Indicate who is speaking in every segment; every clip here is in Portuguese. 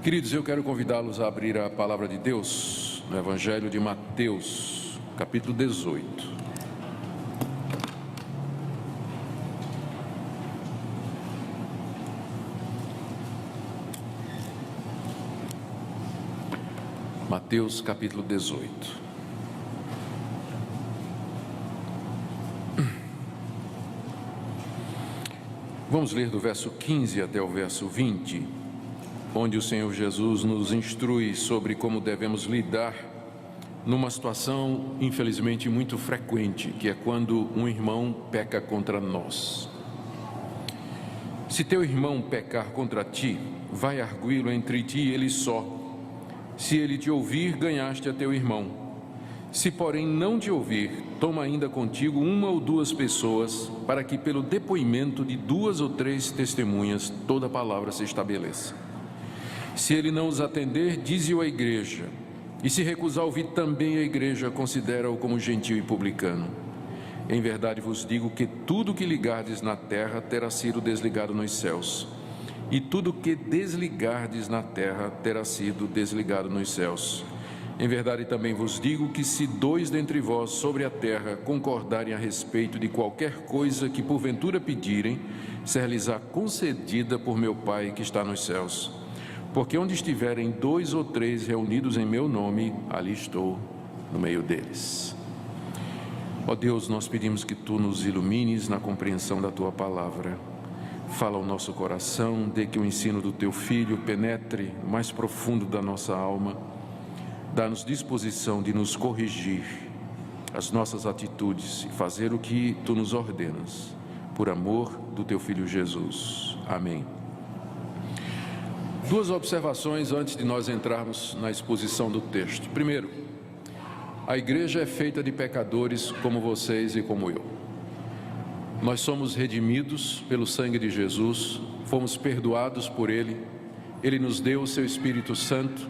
Speaker 1: Queridos, eu quero convidá-los a abrir a palavra de Deus no Evangelho de Mateus, capítulo 18. Mateus, capítulo 18. Vamos ler do verso 15 até o verso 20, onde o Senhor Jesus nos instrui sobre como devemos lidar numa situação, infelizmente, muito frequente, que é quando um irmão peca contra nós. Se teu irmão pecar contra ti, vai arguí-lo entre ti e ele só. Se ele te ouvir, ganhaste a teu irmão. Se, porém, não te ouvir, toma ainda contigo uma ou duas pessoas, para que pelo depoimento de 2 ou 3 testemunhas toda palavra se estabeleça. Se ele não os atender, dize-o à igreja, e se recusar ouvir também a igreja, considera-o como gentio e publicano. Em verdade vos digo que tudo que ligardes na terra terá sido desligado nos céus, e tudo que desligardes na terra terá sido desligado nos céus. Em verdade também vos digo que se 2 dentre vós sobre a terra concordarem a respeito de qualquer coisa que porventura pedirem, ser-lhes-á concedida por meu Pai que está nos céus. Porque onde estiverem 2 ou 3 reunidos em meu nome, ali estou no meio deles. Ó Deus, nós pedimos que Tu nos ilumines na compreensão da Tua palavra. Fala ao nosso coração, dê que o ensino do Teu Filho penetre no mais profundo da nossa alma. Dá-nos disposição de nos corrigir as nossas atitudes e fazer o que Tu nos ordenas, por amor do Teu Filho Jesus. Amém. 2 observações antes de nós entrarmos na exposição do texto. Primeiro, a igreja é feita de pecadores como vocês e como eu. Nós somos redimidos pelo sangue de Jesus, fomos perdoados por Ele, Ele nos deu o Seu Espírito Santo,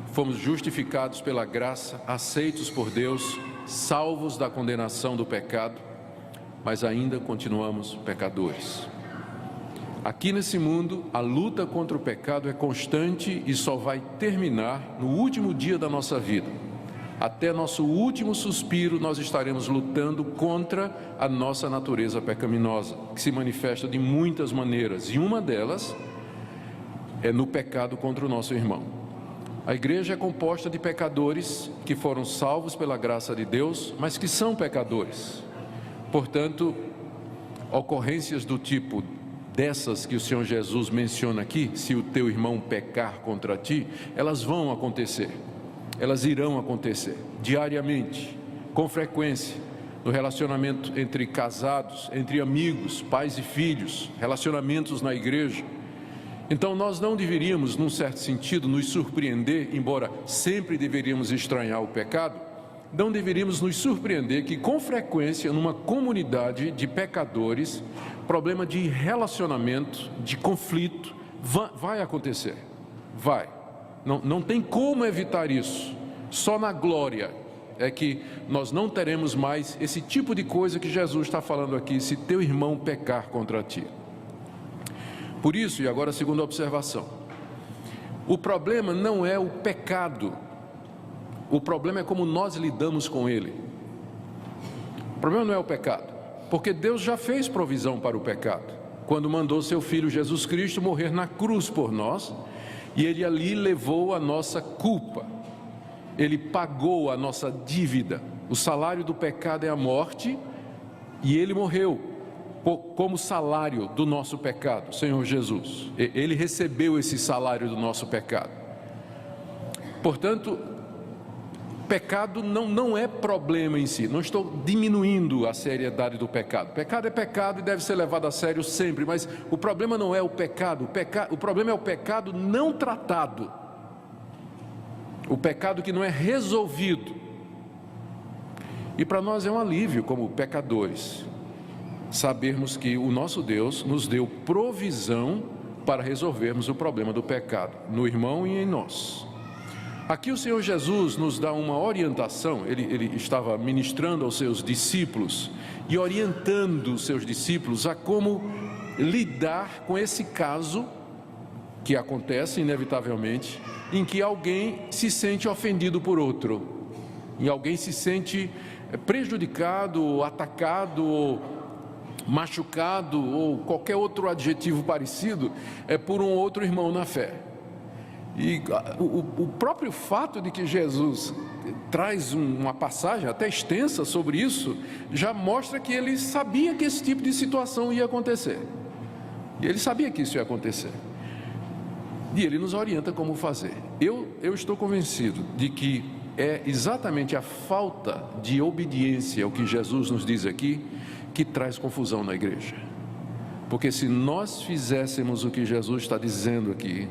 Speaker 1: fomos justificados pela graça, aceitos por Deus, salvos da condenação do pecado, mas ainda continuamos pecadores. Aqui nesse mundo, a luta contra o pecado é constante e só vai terminar no último dia da nossa vida. Até nosso último suspiro, nós estaremos lutando contra a nossa natureza pecaminosa, que se manifesta de muitas maneiras, e uma delas é no pecado contra o nosso irmão. A igreja é composta de pecadores que foram salvos pela graça de Deus, mas que são pecadores. Portanto, ocorrências do tipo dessas que o Senhor Jesus menciona aqui, se o teu irmão pecar contra ti, elas vão acontecer, elas irão acontecer diariamente, com frequência, no relacionamento entre casados, entre amigos, pais e filhos, relacionamentos na igreja. Então nós não deveríamos, num certo sentido, nos surpreender, embora sempre deveríamos estranhar o pecado, não deveríamos nos surpreender que com frequência numa comunidade de pecadores, problema de relacionamento, de conflito, vai acontecer, vai, não tem como evitar isso, só na glória é que nós não teremos mais esse tipo de coisa que Jesus está falando aqui, se teu irmão pecar contra ti. Por isso, e agora a segunda observação, o problema não é o pecado, o problema é como nós lidamos com ele. O problema não é o pecado, porque Deus já fez provisão para o pecado, quando mandou seu Filho Jesus Cristo morrer na cruz por nós, e Ele ali levou a nossa culpa, Ele pagou a nossa dívida. O salário do pecado é a morte, e Ele morreu como salário do nosso pecado, Senhor Jesus. Ele recebeu esse salário do nosso pecado. Portanto, pecado não é problema em si. Não estou diminuindo a seriedade do pecado. Pecado é pecado e deve ser levado a sério sempre, mas o problema não é o pecado. O problema é o pecado não tratado. O pecado que não é resolvido. E para nós é um alívio como pecadores sabermos que o nosso Deus nos deu provisão para resolvermos o problema do pecado, no irmão e em nós. Aqui o Senhor Jesus nos dá uma orientação, ele estava ministrando aos seus discípulos e orientando os seus discípulos a como lidar com esse caso que acontece inevitavelmente, em que alguém se sente ofendido por outro, e alguém se sente prejudicado, atacado, ou machucado, ou qualquer outro adjetivo parecido, por um outro irmão na fé. E o próprio fato de que Jesus traz uma passagem até extensa sobre isso, já mostra que ele sabia que esse tipo de situação ia acontecer. E ele sabia que isso ia acontecer. E ele nos orienta como fazer. Eu estou convencido de que é exatamente a falta de obediência ao que Jesus nos diz aqui que traz confusão na igreja. Porque se nós fizéssemos o que Jesus está dizendo aqui,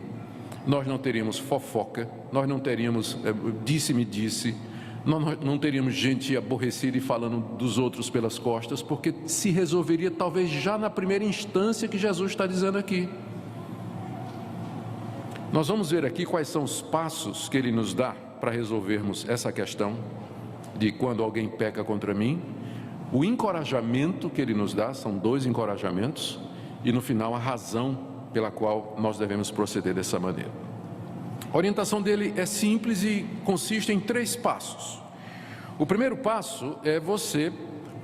Speaker 1: nós não teríamos fofoca, nós não teríamos disse-me disse, nós não teríamos gente aborrecida e falando dos outros pelas costas, porque se resolveria talvez já na primeira instância que Jesus está dizendo aqui. Nós vamos ver aqui quais são os passos que ele nos dá para resolvermos essa questão de quando alguém peca contra mim, o encorajamento que ele nos dá, são 2 encorajamentos, e no final a razão pela qual nós devemos proceder dessa maneira. A orientação dele é simples e consiste em 3 passos. O primeiro passo é você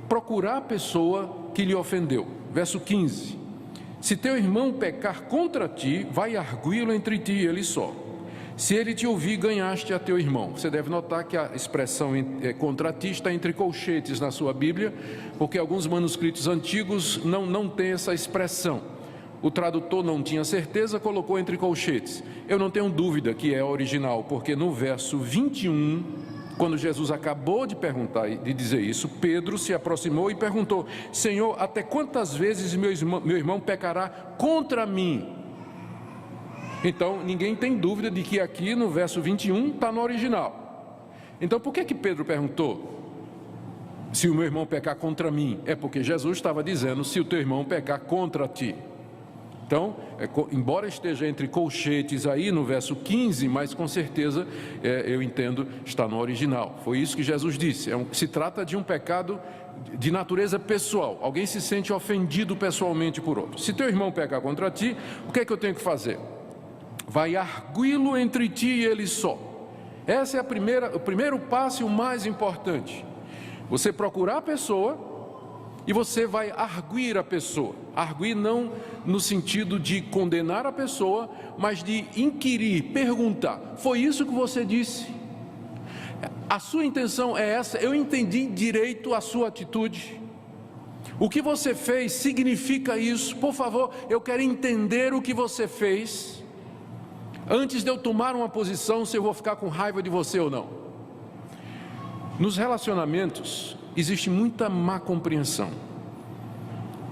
Speaker 1: procurar a pessoa que lhe ofendeu. Verso 15: se teu irmão pecar contra ti, vai arguí-lo entre ti e ele só. Se ele te ouvir, ganhaste a teu irmão. Você deve notar que a expressão contra ti está entre colchetes na sua Bíblia, porque alguns manuscritos antigos não têm essa expressão. O tradutor não tinha certeza, colocou entre colchetes. Eu não tenho dúvida que é original, porque no verso 21, quando Jesus acabou de perguntar e de dizer isso, Pedro se aproximou e perguntou: Senhor, até quantas vezes meu irmão pecará contra mim? Então, ninguém tem dúvida de que aqui no verso 21 está no original. Então, por que Pedro perguntou se o meu irmão pecar contra mim? É porque Jesus estava dizendo: se o teu irmão pecar contra ti. Então, embora esteja entre colchetes aí no verso 15, mas com certeza, eu entendo, está no original. Foi isso que Jesus disse. Se trata de um pecado de natureza pessoal. Alguém se sente ofendido pessoalmente por outro. Se teu irmão pecar contra ti, o que é que eu tenho que fazer? Vai arguí-lo entre ti e ele só. Esse é o primeiro passo e o mais importante. Você procurar a pessoa e você vai arguir a pessoa. Arguir não no sentido de condenar a pessoa, mas de inquirir, perguntar: foi isso que você disse? A sua intenção é essa? Eu entendi direito a sua atitude? O que você fez significa isso? Por favor, eu quero entender o que você fez, antes de eu tomar uma posição, se eu vou ficar com raiva de você ou não. Nos relacionamentos, existe muita má compreensão.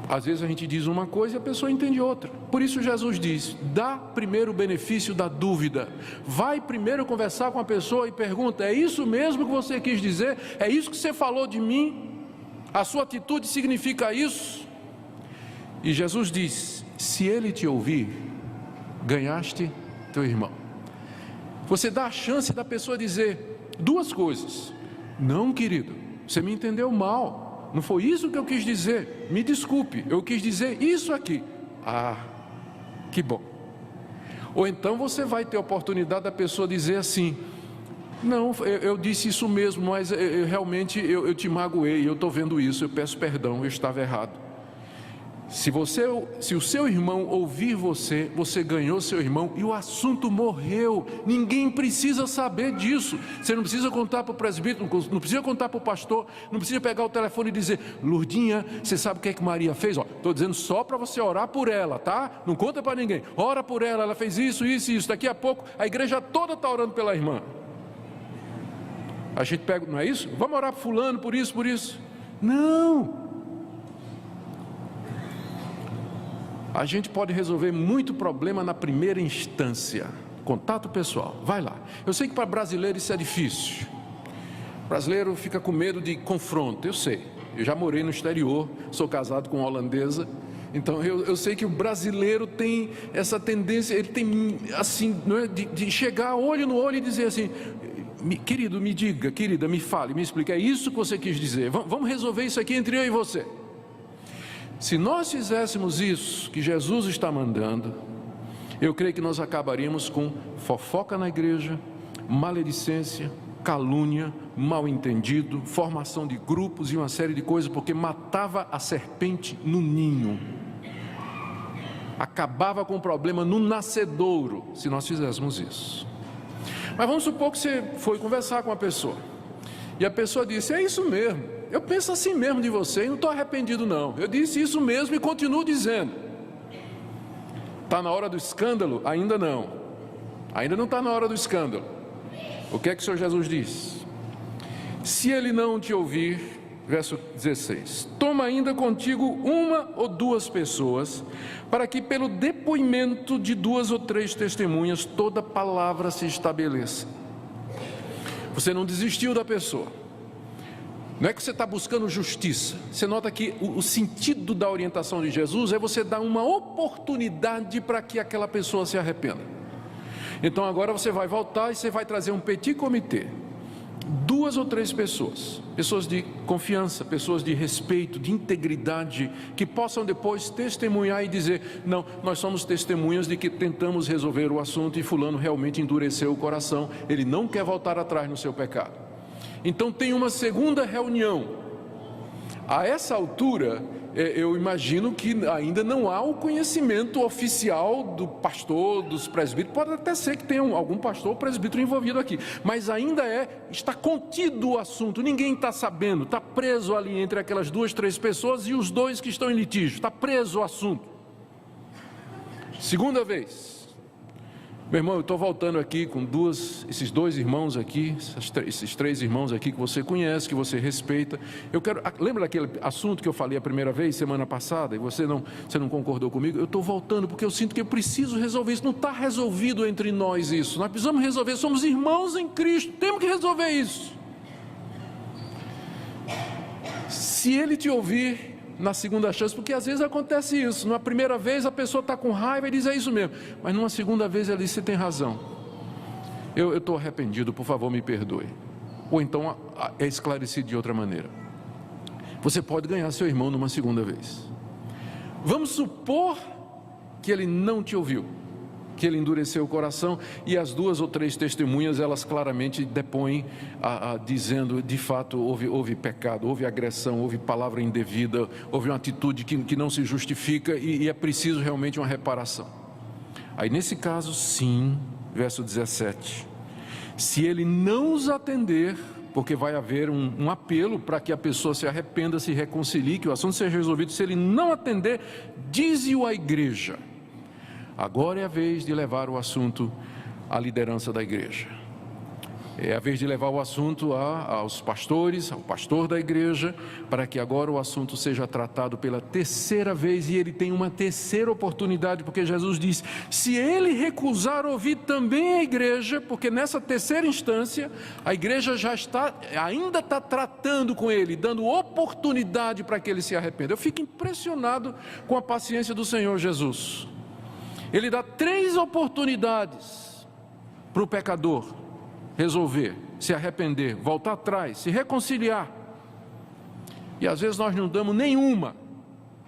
Speaker 1: Às vezes a gente diz uma coisa e a pessoa entende outra. Por isso Jesus diz: dá primeiro o benefício da dúvida. Vai primeiro conversar com a pessoa e pergunta: é isso mesmo que você quis dizer? É isso que você falou de mim? A sua atitude significa isso? E Jesus diz: se ele te ouvir, ganhaste teu irmão. Você dá a chance da pessoa dizer 2 coisas: não, querido, você me entendeu mal, não foi isso que eu quis dizer, me desculpe, eu quis dizer isso aqui. Ah, que bom. Ou então você vai ter a oportunidade da pessoa dizer assim: não, eu disse isso mesmo, mas realmente eu te magoei, eu estou vendo isso, eu peço perdão, eu estava errado. Se o seu irmão ouvir você, você ganhou seu irmão e o assunto morreu. Ninguém precisa saber disso. Você não precisa contar para o presbítero, não precisa contar para o pastor, não precisa pegar o telefone e dizer: Lurdinha, você sabe o que é que Maria fez? Estou dizendo só para você orar por ela, tá? Não conta para ninguém. Ora por ela, ela fez isso, isso e isso. Daqui a pouco a igreja toda está orando pela irmã. A gente pega, não é isso? Vamos orar por fulano, por isso, por isso. Não. A gente pode resolver muito problema na primeira instância. Contato pessoal, vai lá. Eu sei que para brasileiro isso é difícil. O brasileiro fica com medo de confronto, eu sei. Eu já morei no exterior, sou casado com uma holandesa. Então eu sei que o brasileiro tem essa tendência, ele tem assim, não é, de chegar olho no olho e dizer assim: querido, me diga, querida, me fale, me explique, é isso que você quis dizer, vamos resolver isso aqui entre eu e você. Se nós fizéssemos isso que Jesus está mandando, eu creio que nós acabaríamos com fofoca na igreja, maledicência, calúnia, mal-entendido, formação de grupos e uma série de coisas, porque matava a serpente no ninho, acabava com o problema no nascedouro, se nós fizéssemos isso. Mas vamos supor que você foi conversar com uma pessoa, e a pessoa disse: é isso mesmo, eu penso assim mesmo de você, e não estou arrependido não, eu disse isso mesmo e continuo dizendo. Está na hora do escândalo? Ainda não está na hora do escândalo. O que é que o Senhor Jesus diz? Se ele não te ouvir, verso 16, toma ainda contigo uma ou duas pessoas, para que pelo depoimento de 2 ou 3 testemunhas, toda palavra se estabeleça. Você não desistiu da pessoa, não é que você está buscando justiça. Você nota que o sentido da orientação de Jesus é você dar uma oportunidade para que aquela pessoa se arrependa. Então agora você vai voltar e você vai trazer um petit comitê, 2 ou 3 pessoas, pessoas de confiança, pessoas de respeito, de integridade, que possam depois testemunhar e dizer: não, nós somos testemunhas de que tentamos resolver o assunto e fulano realmente endureceu o coração, ele não quer voltar atrás no seu pecado. Então tem uma segunda reunião. A essa altura, eu imagino que ainda não há o conhecimento oficial do pastor, dos presbíteros. Pode até ser que tenha algum pastor ou presbítero envolvido aqui, mas ainda está contido o assunto, ninguém está sabendo, está preso ali entre aquelas 2, 3 pessoas e os 2 que estão em litígio, está preso o assunto. Segunda vez, meu irmão, eu estou voltando aqui com esses 2 irmãos aqui, esses 3 irmãos aqui que você conhece, que você respeita. Lembra daquele assunto que eu falei a primeira vez, semana passada, e você não concordou comigo? Eu estou voltando porque eu sinto que eu preciso resolver isso. Não está resolvido entre nós isso. Nós precisamos resolver, somos irmãos em Cristo, temos que resolver isso. Se ele te ouvir na segunda chance, porque às vezes acontece isso, na primeira vez a pessoa está com raiva e diz: é isso mesmo, mas numa segunda vez ele diz: você tem razão, eu estou arrependido, por favor me perdoe. Ou então é esclarecido de outra maneira. Você pode ganhar seu irmão numa segunda vez. Vamos supor que ele não te ouviu, que ele endureceu o coração, e as 2 ou 3 testemunhas, elas claramente depõem, dizendo: de fato houve pecado, houve agressão, houve palavra indevida, houve uma atitude que não se justifica, e é preciso realmente uma reparação. Aí nesse caso, sim, verso 17, se ele não os atender, porque vai haver um apelo para que a pessoa se arrependa, se reconcilie, que o assunto seja resolvido. Se ele não atender, dize-o à igreja. Agora é a vez de levar o assunto à liderança da igreja. É a vez de levar o assunto aos pastores, ao pastor da igreja, para que agora o assunto seja tratado pela 3ª vez, e ele tem uma 3ª oportunidade, porque Jesus diz: se ele recusar ouvir também a igreja, porque nessa 3ª instância, a igreja ainda está tratando com ele, dando oportunidade para que ele se arrependa. Eu fico impressionado com a paciência do Senhor Jesus. Ele dá 3 oportunidades para o pecador resolver, se arrepender, voltar atrás, se reconciliar. E às vezes nós não damos nenhuma.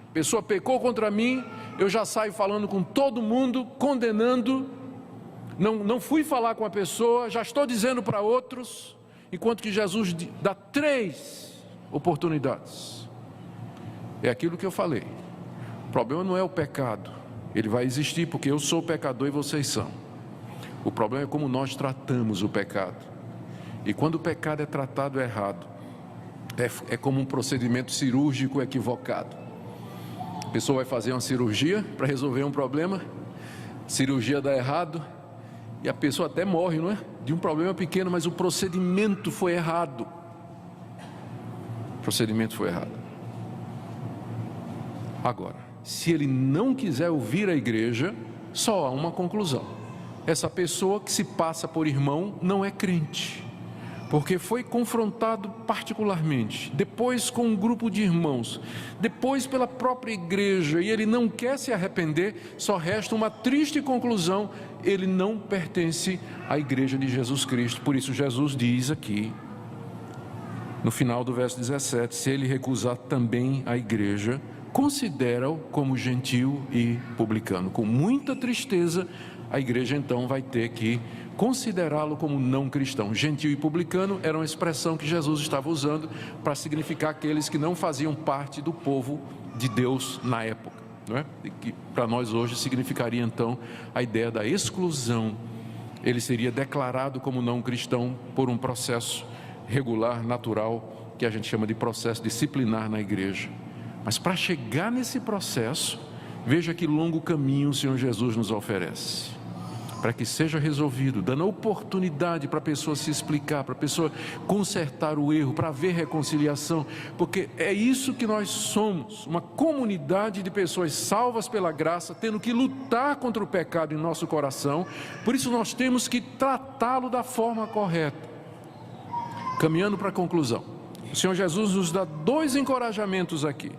Speaker 1: A pessoa pecou contra mim, eu já saio falando com todo mundo, condenando. Não fui falar com a pessoa, já estou dizendo para outros, enquanto que Jesus dá 3 oportunidades. É aquilo que eu falei. O problema não é o pecado. Ele vai existir porque eu sou pecador e vocês são. O problema é como nós tratamos o pecado. E quando o pecado é tratado errado, é como um procedimento cirúrgico equivocado. A pessoa vai fazer uma cirurgia para resolver um problema, cirurgia dá errado, e a pessoa até morre, não é? De um problema pequeno, mas o procedimento foi errado. O procedimento foi errado. Agora, se ele não quiser ouvir a igreja, só há uma conclusão: essa pessoa que se passa por irmão não é crente, porque foi confrontado particularmente, depois com um grupo de irmãos, depois pela própria igreja, e ele não quer se arrepender. Só resta uma triste conclusão: ele não pertence à igreja de Jesus Cristo. Por isso Jesus diz aqui, no final do verso 17, se ele recusar também a igreja, considera-o como gentio e publicano. Com muita tristeza, a igreja então vai ter que considerá-lo como não cristão. Gentio e publicano era uma expressão que Jesus estava usando para significar aqueles que não faziam parte do povo de Deus na época, não é? E que para nós hoje significaria então a ideia da exclusão. Ele seria declarado como não cristão por um processo regular, natural, que a gente chama de processo disciplinar na igreja. Mas para chegar nesse processo, veja que longo caminho o Senhor Jesus nos oferece, para que seja resolvido, dando a oportunidade para a pessoa se explicar, para a pessoa consertar o erro, para haver reconciliação, porque é isso que nós somos, uma comunidade de pessoas salvas pela graça, tendo que lutar contra o pecado em nosso coração. Por isso nós temos que tratá-lo da forma correta. Caminhando para a conclusão, o Senhor Jesus nos dá 2 encorajamentos aqui.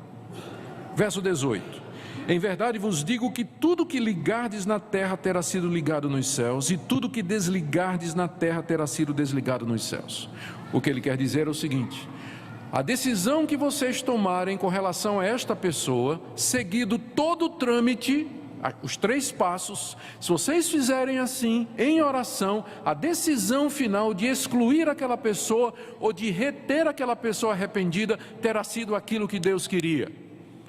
Speaker 1: Verso 18: em verdade vos digo que tudo que ligardes na terra terá sido ligado nos céus, e tudo que desligardes na terra terá sido desligado nos céus. O que ele quer dizer é o seguinte: a decisão que vocês tomarem com relação a esta pessoa, seguido todo o trâmite, os 3 passos, se vocês fizerem assim, em oração, a decisão final de excluir aquela pessoa ou de reter aquela pessoa arrependida, terá sido aquilo que Deus queria.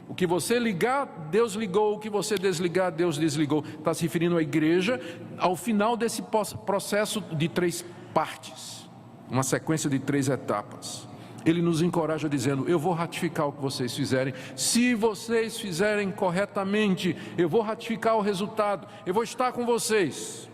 Speaker 1: O que você ligar, Deus ligou. O que você desligar, Deus desligou. Está se referindo à igreja, ao final desse processo de 3 partes, uma sequência de 3 etapas. Ele nos encoraja dizendo: eu vou ratificar o que vocês fizerem. Se vocês fizerem corretamente, eu vou ratificar o resultado, eu vou estar com vocês.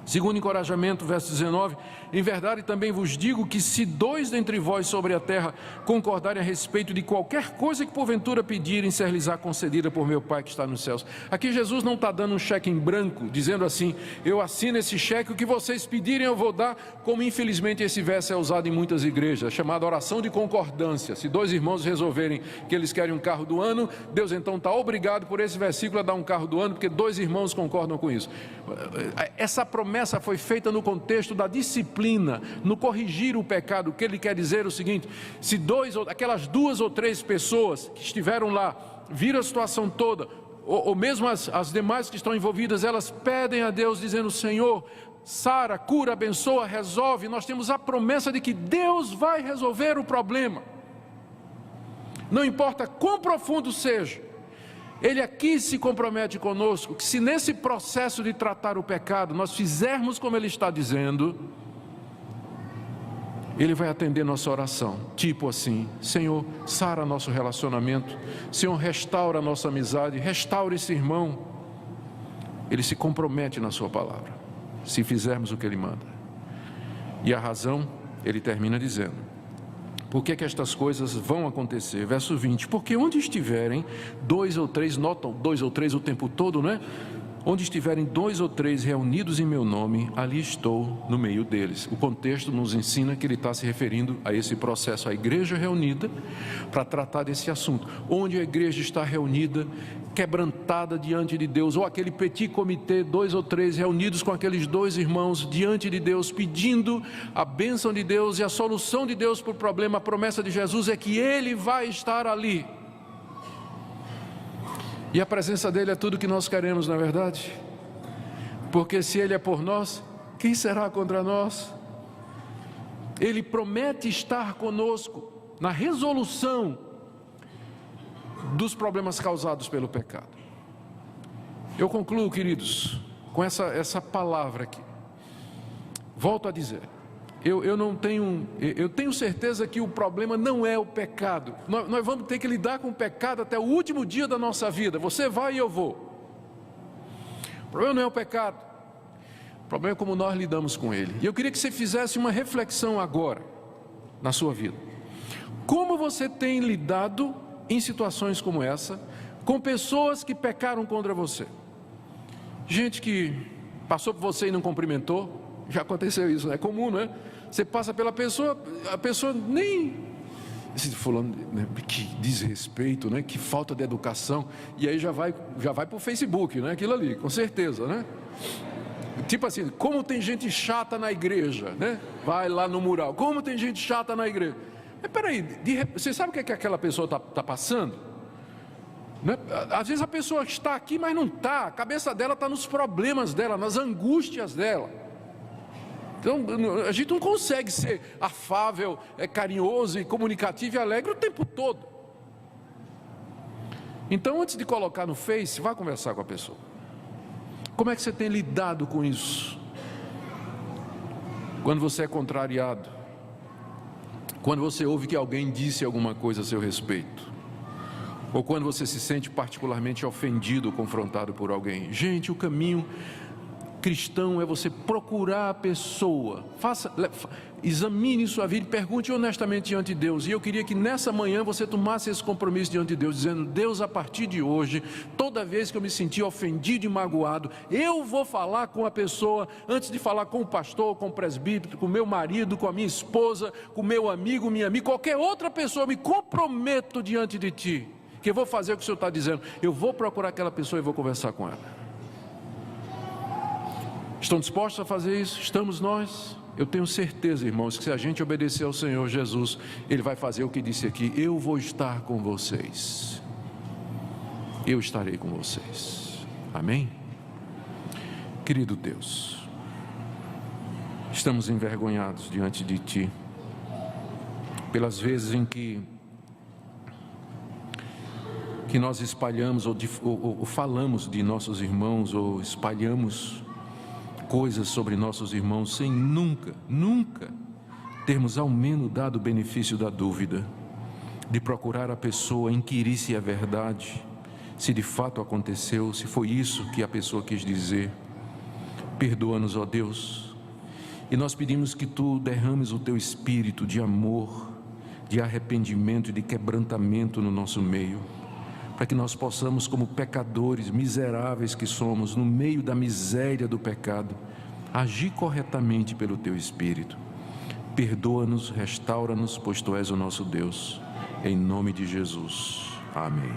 Speaker 1: Segundo encorajamento, verso 19: em verdade também vos digo que se 2 dentre vós sobre a terra concordarem a respeito de qualquer coisa que porventura pedirem, ser-lhes-á concedida por meu Pai que está nos céus. Aqui Jesus não está dando um cheque em branco, dizendo assim: eu assino esse cheque, o que vocês pedirem eu vou dar, como infelizmente esse verso é usado em muitas igrejas, chamada oração de concordância. Se 2 irmãos resolverem que eles querem um carro do ano, Deus então está obrigado por esse versículo a dar um carro do ano, porque 2 irmãos concordam com isso. Essa promessa foi feita no contexto da disciplina, no corrigir o pecado. O que ele quer dizer é o seguinte: se aquelas 2 ou 3 pessoas que estiveram lá, viram a situação toda, ou mesmo as demais que estão envolvidas, elas pedem a Deus dizendo: Senhor, sara, cura, abençoa, resolve. Nós temos a promessa de que Deus vai resolver o problema, não importa quão profundo seja. Ele aqui se compromete conosco, que se nesse processo de tratar o pecado, nós fizermos como ele está dizendo, ele vai atender nossa oração, tipo assim: Senhor, sara nosso relacionamento, Senhor, restaura nossa amizade, restaura esse irmão. Ele se compromete na sua palavra, se fizermos o que ele manda. E a razão, ele termina dizendo: por que estas coisas vão acontecer? Verso 20: porque onde estiverem 2 ou 3, notam 2 ou 3 o tempo todo, não é? Onde estiverem 2 ou 3 reunidos em meu nome, ali estou no meio deles. O contexto nos ensina que ele está se referindo a esse processo, a igreja reunida para tratar desse assunto. Onde a igreja está reunida, quebrantada diante de Deus, ou aquele petit comitê, 2 ou 3 reunidos com aqueles 2 irmãos diante de Deus, pedindo a bênção de Deus e a solução de Deus para o problema. A promessa de Jesus é que Ele vai estar ali. E a presença dele é tudo que nós queremos, não é verdade? Porque se Ele é por nós, quem será contra nós? Ele promete estar conosco na resolução dos problemas causados pelo pecado. Eu concluo, queridos, com essa palavra aqui. Volto a dizer: eu tenho certeza que o problema não é o pecado. Nós vamos ter que lidar com o pecado até o último dia da nossa vida. Você vai e eu vou. O problema não é o pecado. O problema é como nós lidamos com ele. E eu queria que você fizesse uma reflexão agora, na sua vida. Como você tem lidado em situações como essa, com pessoas que pecaram contra você? Gente que passou por você e não cumprimentou. Já aconteceu isso, né? É comum, não é? Você passa pela pessoa, a pessoa nem... Esse fulano, né? Que desrespeito, né? Que falta de educação. E aí já vai para o Facebook, né? Aquilo ali, com certeza, né? Tipo assim, como tem gente chata na igreja, né? Vai lá no mural, como tem gente chata na igreja. Mas peraí, você sabe o que aquela pessoa está passando? Né? Às vezes a pessoa está aqui, mas não está. A cabeça dela está nos problemas dela, nas angústias dela. Então a gente não consegue ser afável, carinhoso e comunicativo e alegre o tempo todo. Então, antes de colocar no Face, vá conversar com a pessoa. Como é que você tem lidado com isso? Quando você é contrariado, quando você ouve que alguém disse alguma coisa a seu respeito, ou quando você se sente particularmente ofendido ou confrontado por alguém. Gente, o caminho cristão é você procurar a pessoa, examine sua vida e pergunte honestamente diante de Deus. E eu queria que nessa manhã você tomasse esse compromisso diante de Deus, dizendo: Deus, a partir de hoje, toda vez que eu me sentir ofendido e magoado, eu vou falar com a pessoa, antes de falar com o pastor, com o presbítero, com o meu marido, com a minha esposa, com o meu amigo, minha amiga, qualquer outra pessoa, me comprometo diante de Ti, que eu vou fazer o que o Senhor está dizendo. Eu vou procurar aquela pessoa e vou conversar com ela. Estão dispostos a fazer isso? Estamos nós? Eu tenho certeza, irmãos, que se a gente obedecer ao Senhor Jesus, Ele vai fazer o que disse aqui: eu vou estar com vocês. Eu estarei com vocês. Amém? Querido Deus, estamos envergonhados diante de Ti, pelas vezes em que nós espalhamos ou falamos de nossos irmãos, ou espalhamos coisas sobre nossos irmãos sem nunca termos ao menos dado o benefício da dúvida, de procurar a pessoa, inquirir se é verdade, se de fato aconteceu, se foi isso que a pessoa quis dizer. Perdoa-nos, ó Deus, e nós pedimos que Tu derrames o Teu espírito de amor, de arrependimento e de quebrantamento no nosso meio, para que nós possamos, como pecadores miseráveis que somos, no meio da miséria do pecado, agir corretamente pelo Teu Espírito. Perdoa-nos, restaura-nos, pois Tu és o nosso Deus. Em nome de Jesus. Amém.